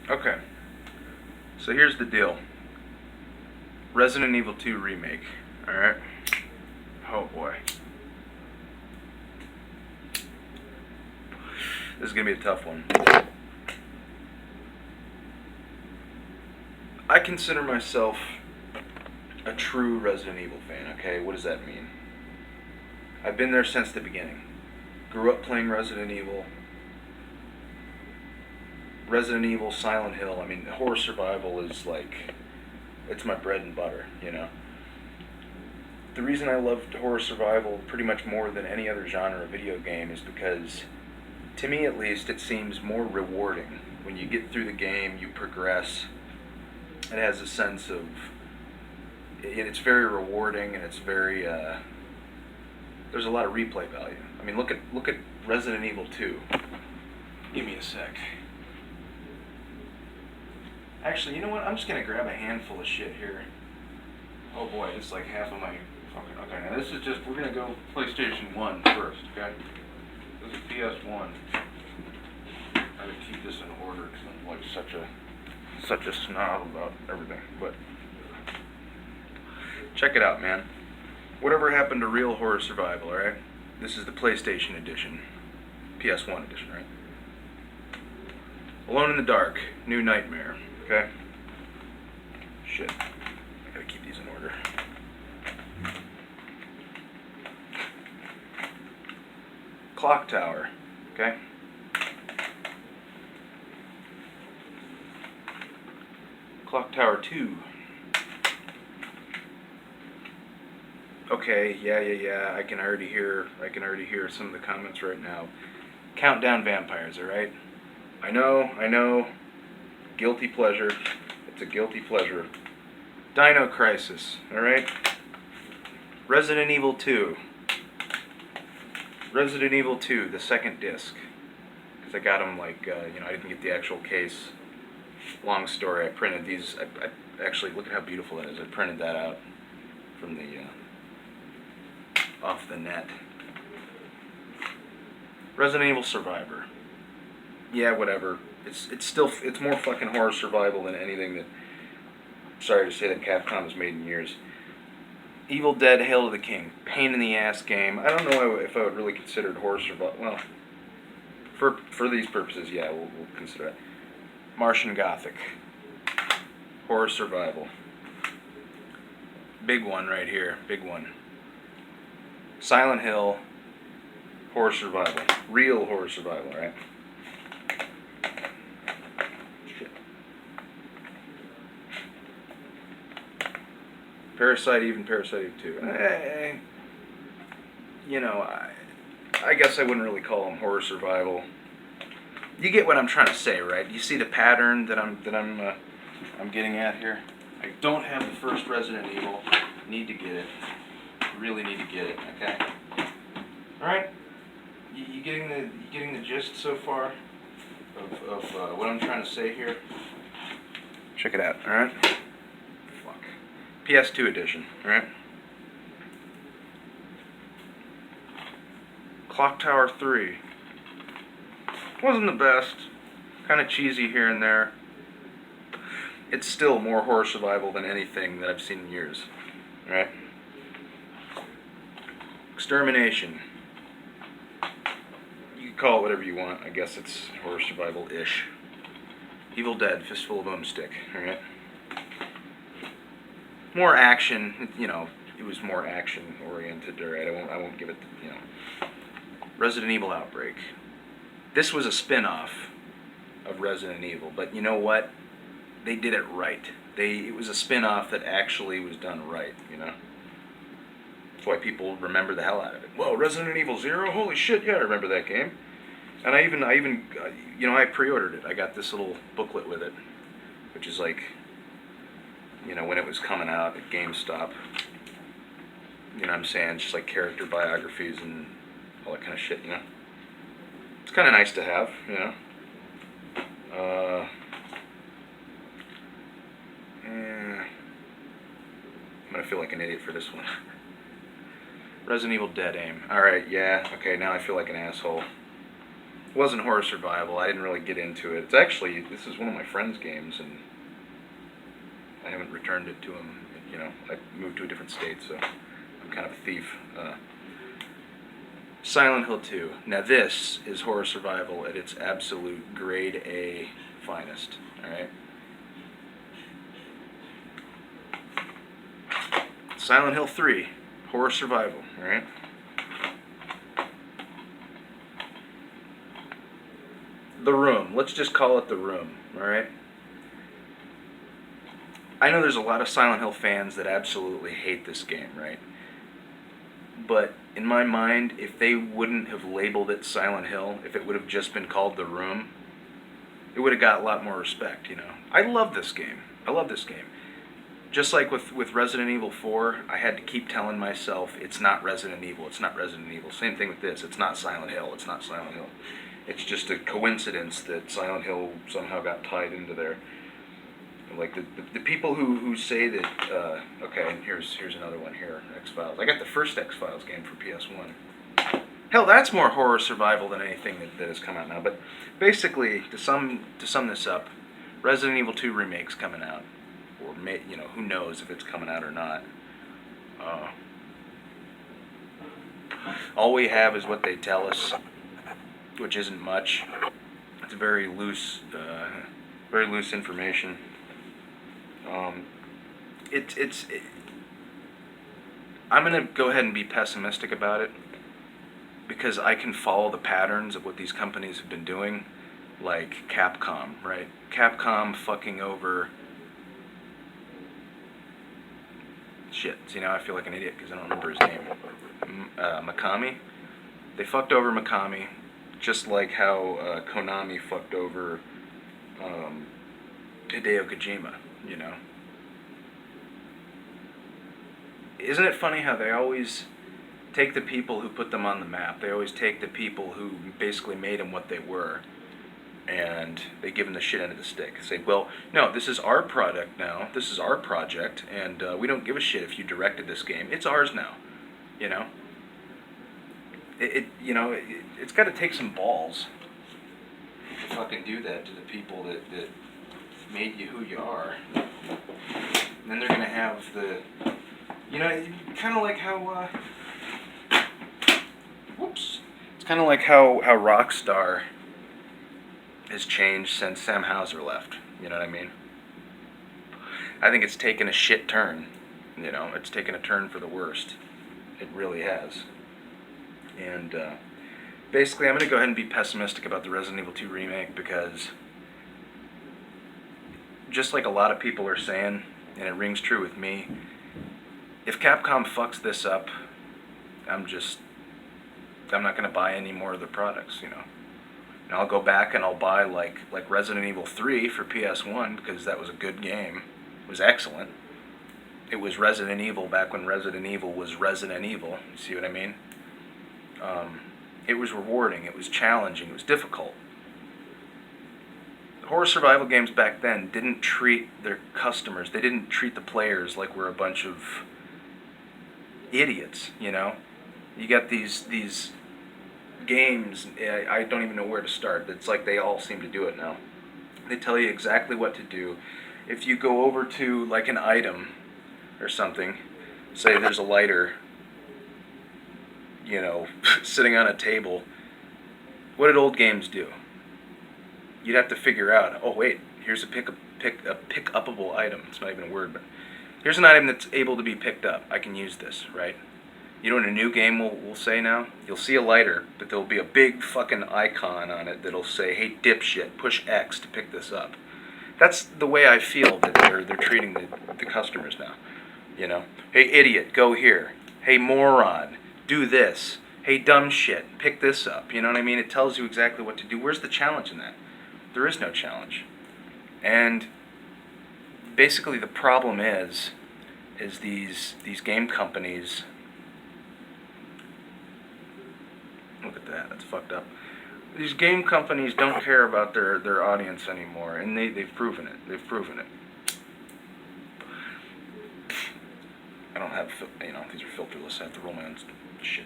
Okay, so here's the deal. Resident Evil 2 Remake, alright? Oh boy. This is going to be a tough one. I consider myself a true Resident Evil fan, okay? What does that mean? I've been there since the beginning. Grew up playing Resident Evil. Resident Evil, Silent Hill. I mean, horror survival is like, it's my bread and butter, you know? The reason I loved horror survival pretty much more than any other genre of video game is because, to me at least, it seems more rewarding. When you get through the game, you progress. It has a sense of, it's very rewarding, and it's very, there's a lot of replay value. I mean, look at Resident Evil 2. Give me a sec. Actually, you know what? I'm just gonna grab a handful of shit here. Oh boy, it's like half of my fucking. Okay, now this is just. We're gonna go PlayStation 1 first, okay? This is PS1. I gotta keep this in order because I'm like such a snob about everything. But check it out, man. Whatever happened to real horror survival? All right. This is the PlayStation edition, PS1 edition, right? Alone in the Dark, New Nightmare. Okay. Shit. I gotta keep these in order. Clock Tower. Okay. Clock Tower 2. Okay, yeah. I can already hear some of the comments right now. Countdown Vampires, alright? I know. Guilty pleasure. It's a guilty pleasure. Dino Crisis, alright? Resident Evil 2. Resident Evil 2, the second disc. Because I got them like, I didn't get the actual case. Long story, I printed these. I actually, look at how beautiful that is. I printed that out from the, off the net. Resident Evil Survivor. Yeah, whatever. It's more fucking horror survival than anything that, sorry to say, that Capcom has made in years. Evil Dead: Hail to the King. Pain in the ass game. I don't know if I would really consider it horror survival. Well, for these purposes, yeah, we'll consider it. Martian Gothic. Horror survival. Big one right here. Big one. Silent Hill. Horror survival. Real horror survival, right? Parasite Eve, Parasite Eve 2. I guess I wouldn't really call them horror survival. You get what I'm trying to say, right? You see the pattern that I'm getting at here. I don't have the first Resident Evil. Need to get it. Really need to get it. Okay. All right. You getting the gist so far of what I'm trying to say here? Check it out. All right. PS2 edition, right? Clock Tower 3. Wasn't the best. Kind of cheesy here and there. It's still more horror survival than anything that I've seen in years, right? Extermination. You can call it whatever you want. I guess it's horror survival-ish. Evil Dead, Fistful of Boomstick, alright? More action, it was more action oriented, right? I won't give it, Resident Evil Outbreak. This was a spin-off of Resident Evil, but you know what? They did it right. It was a spin-off that actually was done right, That's why people remember the hell out of it. Whoa, Resident Evil 0? Holy shit, yeah, I remember that game. And I even I pre-ordered it. I got this little booklet with it, which is like, when it was coming out at GameStop. You know what I'm saying? Just like character biographies and all that kind of shit, It's kind of nice to have, I'm going to feel like an idiot for this one. Resident Evil Dead Aim. Alright, yeah, okay, now I feel like an asshole. It wasn't horror survival. I didn't really get into it. It's actually, this is one of my friend's games, and I haven't returned it to him. You know, I moved to a different state, so I'm kind of a thief. Silent Hill 2. Now this is horror survival at its absolute grade A finest. Alright? Silent Hill 3. Horror survival. Alright? The Room. Let's just call it The Room. Alright? I know there's a lot of Silent Hill fans that absolutely hate this game, right? But in my mind, if they wouldn't have labeled it Silent Hill, if it would have just been called The Room, it would have got a lot more respect, you know. I love this game. I love this game. Just like with Resident Evil 4, I had to keep telling myself, it's not Resident Evil, it's not Resident Evil. Same thing with this, it's not Silent Hill, it's not Silent Hill. It's just a coincidence that Silent Hill somehow got tied into there. Like the people who say that, okay, and here's another one here, X-Files. I got the first X-Files game for PS1. Hell, that's more horror survival than anything that has come out now. But basically, to sum this up, Resident Evil 2 Remake's coming out. Or, you know, who knows if it's coming out or not. All we have is what they tell us, which isn't much. It's very loose information. I'm going to go ahead and be pessimistic about it because I can follow the patterns of what these companies have been doing, like Capcom, right? Capcom fucking over... Shit, see now I feel like an idiot because I don't remember his name. Mikami? They fucked over Mikami, just like how Konami fucked over Hideo Kojima, you know? Isn't it funny how they always take the people who put them on the map, they always take the people who basically made them what they were, and they give them the shit end of the stick. Say, well, no, this is our product now, this is our project, and we don't give a shit if you directed this game. It's ours now, you know? It's got to take some balls to fucking do that to the people that made you who you are. And then they're going to have the... You know, kind of like how, It's kind of like how Rockstar has changed since Sam Houser left. You know what I mean? I think it's taken a shit turn. You know, it's taken a turn for the worst. It really has. And, basically, I'm going to go ahead and be pessimistic about the Resident Evil 2 remake because, just like a lot of people are saying, and it rings true with me, if Capcom fucks this up, I'm not going to buy any more of the products, you know. And I'll go back and I'll buy like Resident Evil 3 for PS1 because that was a good game. It was excellent. It was Resident Evil back when Resident Evil was Resident Evil. You see what I mean? It was rewarding. It was challenging. It was difficult. Horror survival games back then didn't treat their customers, they didn't treat the players like we're a bunch of idiots, you know? You got these games, I don't even know where to start. It's like they all seem to do it now. They tell you exactly what to do. If you go over to like an item or something, say there's a lighter, you know, sitting on a table, what did old games do? You'd have to figure out, oh wait, here's a pick-upable item. It's not even a word, but here's an item that's able to be picked up. I can use this, right? You know what a new game will say now? You'll see a lighter, but there'll be a big fucking icon on it that'll say, hey dipshit, push X to pick this up. That's the way I feel that they're treating the customers now. You know? Hey idiot, go here. Hey moron, do this. Hey dumb shit, pick this up. You know what I mean? It tells you exactly what to do. Where's the challenge in that? There is no challenge. And basically the problem is these game companies, look at that, that's fucked up. These game companies don't care about their audience anymore, and they've proven it. They've proven it. I don't have, you know, these are filterless. I have to roll my own shit.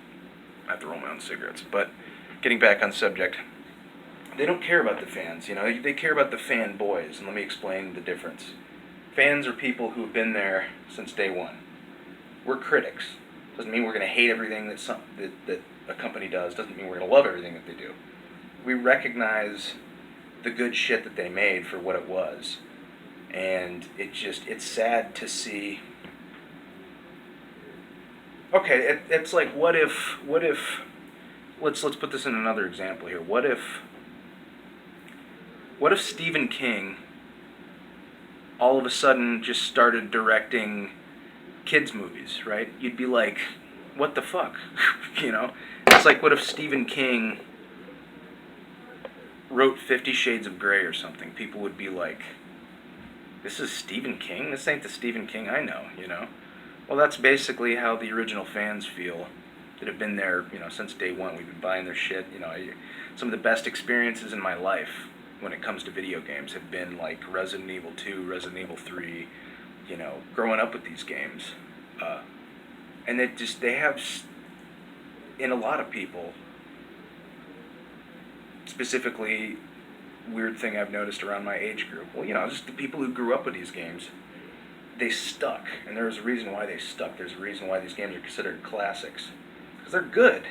I have to roll my own cigarettes. But getting back on subject, They don't care about the fans, you know. They care about the fanboys, and let me explain the difference. Fans are people who've been there since day one. We're critics. Doesn't mean we're going to hate everything that a company does. Doesn't mean we're going to love everything that they do. We recognize the good shit that they made for what it was, and it's sad to see. Okay, it's like what if let's put this in another example here. What if Stephen King all of a sudden just started directing kids movies, right? You'd be like, what the fuck? You know? It's like, what if Stephen King wrote 50 Shades of Grey or something? People would be like, this is Stephen King? This ain't the Stephen King I know, you know? Well, that's basically how the original fans feel that have been there, you know, since day one. We've been buying their shit. You know, some of the best experiences in my life when it comes to video games have been like Resident Evil 2, Resident Evil 3, you know, growing up with these games. And they have, in a lot of people, specifically, weird thing I've noticed around my age group, well, you know, just the people who grew up with these games, they stuck. And there's a reason why they stuck. There's a reason why these games are considered classics. Because they're good.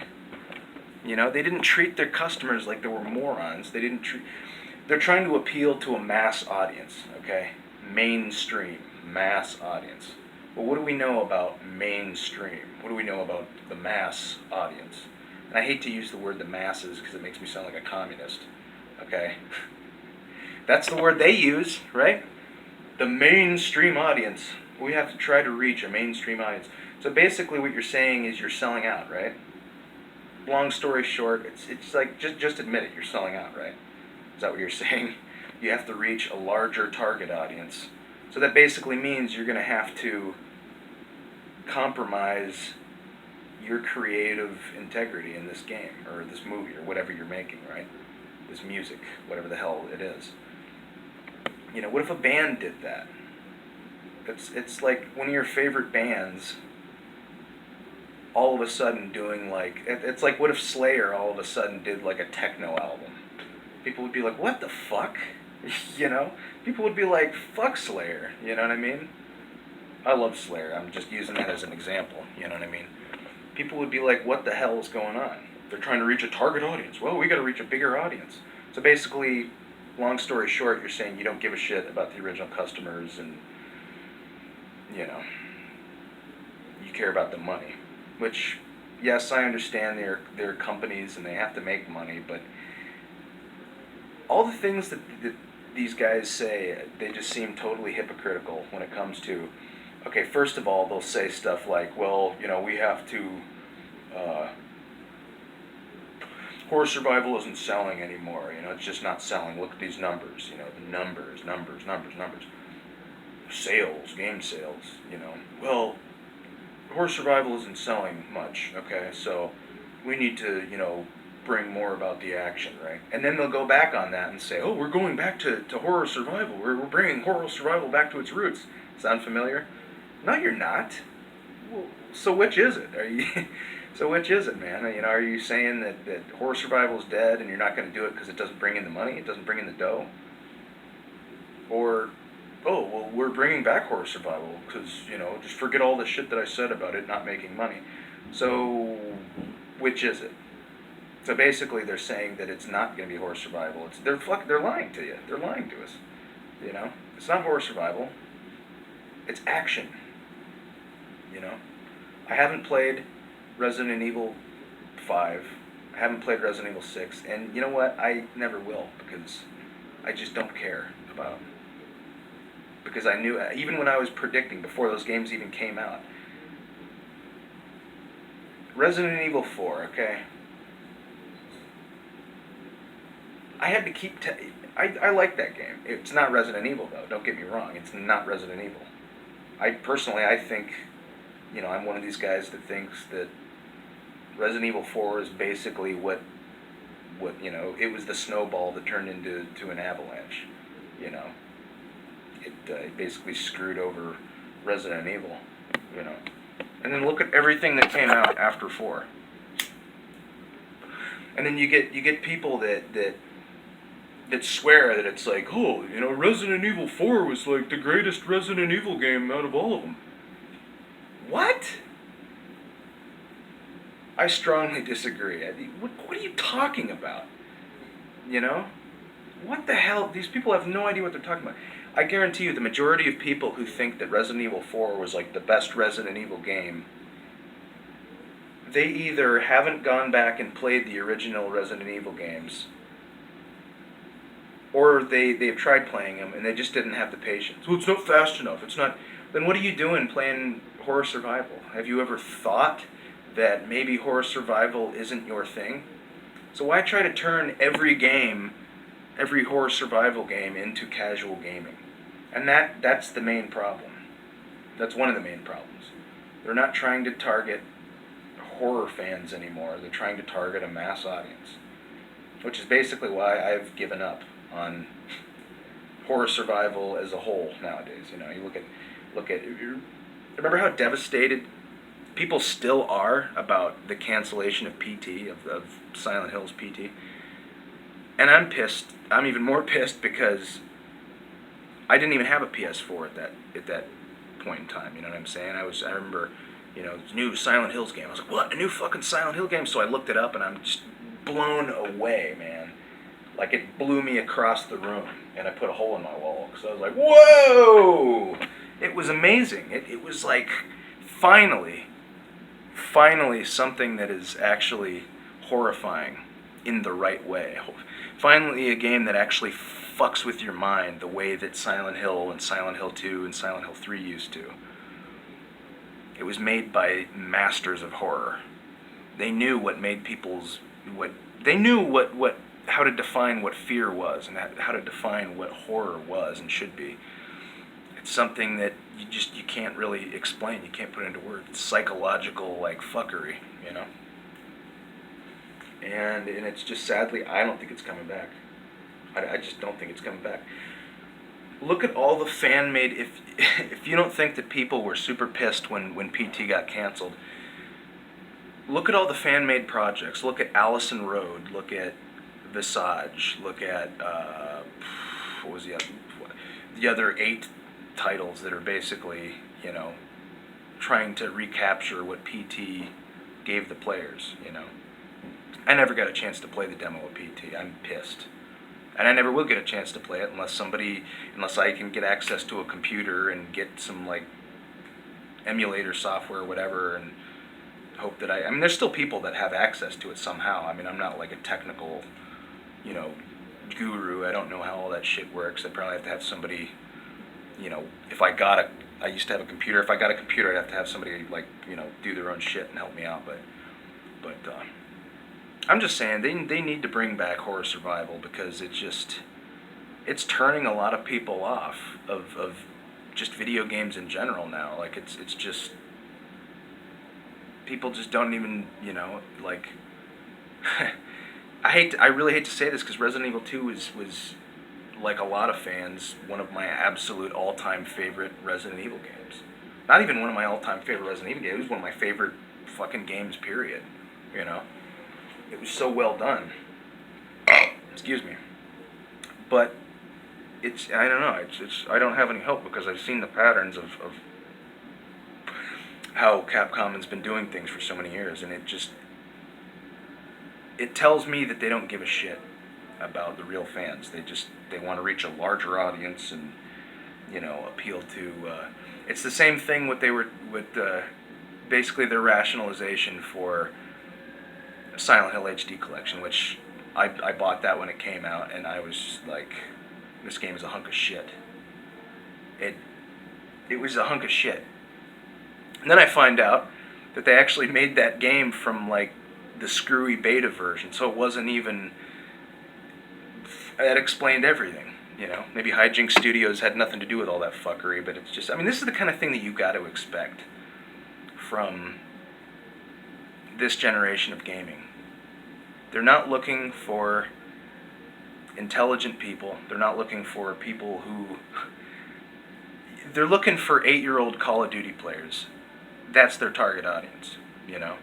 You know, they didn't treat their customers like they were morons. They're trying to appeal to a mass audience, okay? Mainstream, mass audience. Well, what do we know about mainstream? What do we know about the mass audience? And I hate to use the word the masses because it makes me sound like a communist, okay? That's the word they use, right? The mainstream audience. We have to try to reach a mainstream audience. So basically what you're saying is you're selling out, right? Long story short, it's like, just admit it, you're selling out, right? Is that what you're saying? You have to reach a larger target audience. So that basically means you're going to have to compromise your creative integrity in this game, or this movie, or whatever you're making, right? This music, whatever the hell it is. You know, what if a band did that? It's like one of your favorite bands all of a sudden doing like, it's like what if Slayer all of a sudden did like a techno album? People would be like, what the fuck? You know? People would be like, fuck Slayer. You know what I mean? I love Slayer. I'm just using that as an example. You know what I mean? People would be like, what the hell is going on? They're trying to reach a target audience. Well, we got to reach a bigger audience. So basically, long story short, you're saying you don't give a shit about the original customers and, you know, you care about the money. Which, yes, I understand they're companies and they have to make money, but all the things that these guys say, they just seem totally hypocritical when it comes to, okay, first of all, they'll say stuff like, well, you know, we have to, horror survival isn't selling anymore, you know, it's just not selling. Look at these numbers, you know, the numbers. Sales, game sales, you know. Well, horror survival isn't selling much, okay, so we need to, you know, bring more about the action, right? And then they'll go back on that and say, oh, we're going back to horror survival. We're bringing horror survival back to its roots. Sound familiar? No, you're not. Well, so which is it? So which is it, man? You know, are you saying that horror survival is dead and you're not going to do it because it doesn't bring in the money? It doesn't bring in the dough? Or, oh, well, we're bringing back horror survival because, you know, just forget all the shit that I said about it not making money. So which is it? So basically, they're saying that it's not going to be horror survival. They're lying to you. They're lying to us. You know, it's not horror survival. It's action. You know, I haven't played Resident Evil 5. I haven't played Resident Evil 6, and you know what? I never will because I just don't care about them. Because I knew, even when I was predicting before those games even came out, Resident Evil 4. Okay. I had to keep... I like that game. It's not Resident Evil, though. Don't get me wrong. It's not Resident Evil. I think, you know, I'm one of these guys that thinks that Resident Evil 4 is basically what you know, it was the snowball that turned into an avalanche, you know. It basically screwed over Resident Evil, you know. And then look at everything that came out after 4. And then you get people that that swear that it's like, oh, you know, Resident Evil 4 was like the greatest Resident Evil game out of all of them. What? I strongly disagree. What are you talking about? You know? What the hell? These people have no idea what they're talking about. I guarantee you the majority of people who think that Resident Evil 4 was like the best Resident Evil game, they either haven't gone back and played the original Resident Evil games, or they've tried playing them and they just didn't have the patience. Well, it's not fast enough. It's not. Then what are you doing playing horror survival? Have you ever thought that maybe horror survival isn't your thing? So why try to turn every game, every horror survival game, into casual gaming? And that's the main problem. That's one of the main problems. They're not trying to target horror fans anymore. They're trying to target a mass audience, which is basically why I've given up on horror survival as a whole nowadays. You know, you look at. Remember how devastated people still are about the cancellation of PT, of Silent Hill's PT? And I'm pissed. I'm even more pissed because I didn't even have a PS4 at that point in time. You know what I'm saying? I remember, you know, new Silent Hills game. I was like, what? A new fucking Silent Hill game? So I looked it up and I'm just blown away, man. Like it blew me across the room and I put a hole in my wall because I was like, whoa! It was amazing. It was like, finally something that is actually horrifying in the right way. Finally a game that actually fucks with your mind the way that Silent Hill and Silent Hill 2 and Silent Hill 3 used to. It was made by masters of horror. They knew what made how to define what fear was and how to define what horror was and should be. It's something that you can't really explain. You can't put into words. It's psychological, like, fuckery, you know? And it's just, sadly, I don't think it's coming back. I just don't think it's coming back. Look at all the fan-made, if you don't think that people were super pissed when PT got canceled, look at all the fan-made projects. Look at Allison Road. Look at Visage. Look at, what was the other 8 titles that are basically, you know, trying to recapture what PT gave the players, you know. I never got a chance to play the demo of PT. I'm pissed. And I never will get a chance to play it unless I can get access to a computer and get some, like, emulator software or whatever, and hope that I mean, there's still people that have access to it somehow. I mean, I'm not like a technical, you know, guru. I don't know how all that shit works. I probably have to have somebody, you know, I used to have a computer. If I got a computer, I'd have to have somebody, like, you know, do their own shit and help me out. But I'm just saying they need to bring back horror survival because it's turning a lot of people off of just video games in general now. Like it's just people just don't even, you know, like. I really hate to say this because Resident Evil 2 was like a lot of fans, one of my absolute all-time favorite Resident Evil games. Not even one of my all-time favorite Resident Evil games. It was one of my favorite fucking games, period. You know? It was so well done. Excuse me. But I don't know, I don't have any hope because I've seen the patterns of how Capcom has been doing things for so many years, and it tells me that they don't give a shit about the real fans. They want to reach a larger audience and, you know, appeal to. It's the same thing with basically their rationalization for Silent Hill HD Collection, which I bought that when it came out, and I was like, this game is a hunk of shit. It was a hunk of shit. And then I find out that they actually made that game from, like, the screwy beta version, so it wasn't even. That explained everything, you know. Maybe Hijinks Studios had nothing to do with all that fuckery, but it's just. I mean, this is the kind of thing that you got to expect from this generation of gaming. They're not looking for intelligent people. They're not looking for people who. They're looking for 8-year-old Call of Duty players. That's their target audience, you know.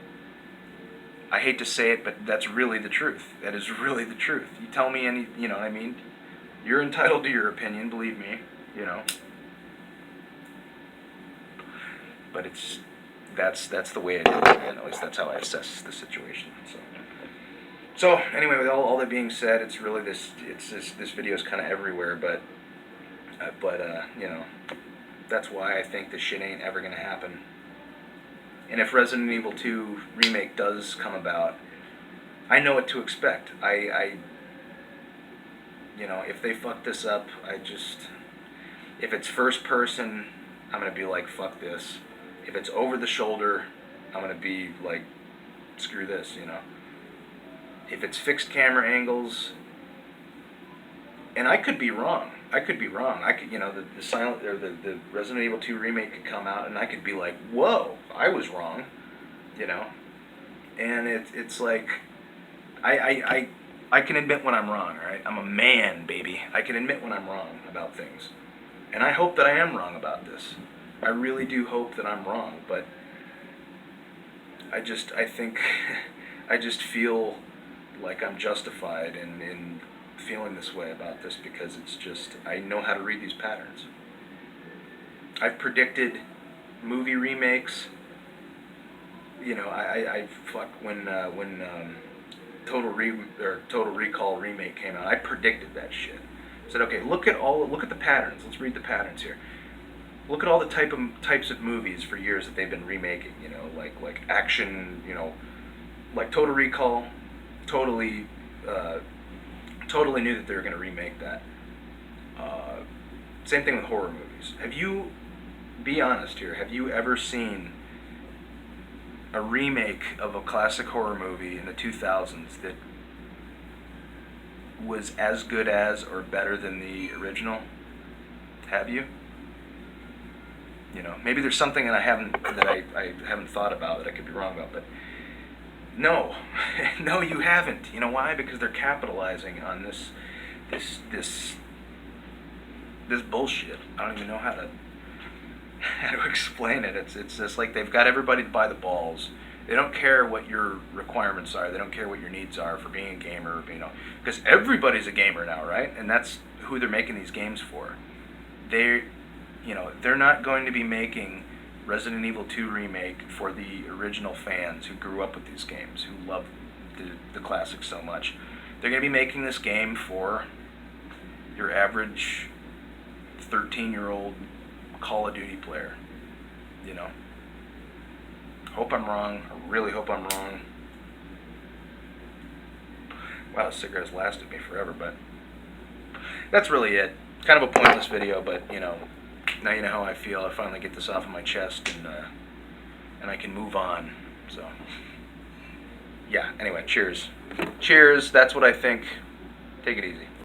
I hate to say it, but that's really the truth. That is really the truth. You tell me you know what I mean? You're entitled to your opinion, believe me, you know. But that's the way it is, man. At least that's how I assess the situation. So anyway, with all that being said, it's really this video is kind of everywhere, but you know, that's why I think this shit ain't ever gonna happen. And if Resident Evil 2 Remake does come about, I know what to expect. You know, if they fuck this up, if it's first person, I'm gonna be like, fuck this. If it's over the shoulder, I'm gonna be like, screw this, you know. If it's fixed camera angles, and I could be wrong. I could, you know, the Resident Evil 2 Remake could come out, and I could be like, whoa, I was wrong, you know. And it's like, I can admit when I'm wrong, right? I'm a man, baby. I can admit when I'm wrong about things. And I hope that I am wrong about this. I really do hope that I'm wrong, but I think, I just feel like I'm justified in feeling this way about this, because it's just, I know how to read these patterns. I've predicted movie remakes. You know, when Total Recall Remake came out, I predicted that shit. I said, okay, look at the patterns. Let's read the patterns here. Look at all the types of movies for years that they've been remaking. You know, like action. You know, like Total Recall. Totally knew that they were going to remake that. Same thing with horror movies. Be honest here, have you ever seen a remake of a classic horror movie in the 2000s that was as good as or better than the original? Have you? You know, maybe there's something that I haven't thought about, that I could be wrong about, but no, no, you haven't. You know why? Because they're capitalizing on this bullshit. I don't even know how to explain it. It's just like they've got everybody by the balls. They don't care what your requirements are. They don't care what your needs are for being a gamer. You know, because everybody's a gamer now, right? And that's who they're making these games for. They're not going to be making Resident Evil 2 Remake for the original fans who grew up with these games, who love the classics so much. They're going to be making this game for your average 13-year-old Call of Duty player. You know. Hope I'm wrong. I really hope I'm wrong. Wow, this cigarette's lasted me forever, but that's really it. Kind of a pointless video, but, you know, now you know how I feel. I finally get this off of my chest, and I can move on. So, yeah, anyway, cheers. Cheers, that's what I think. Take it easy.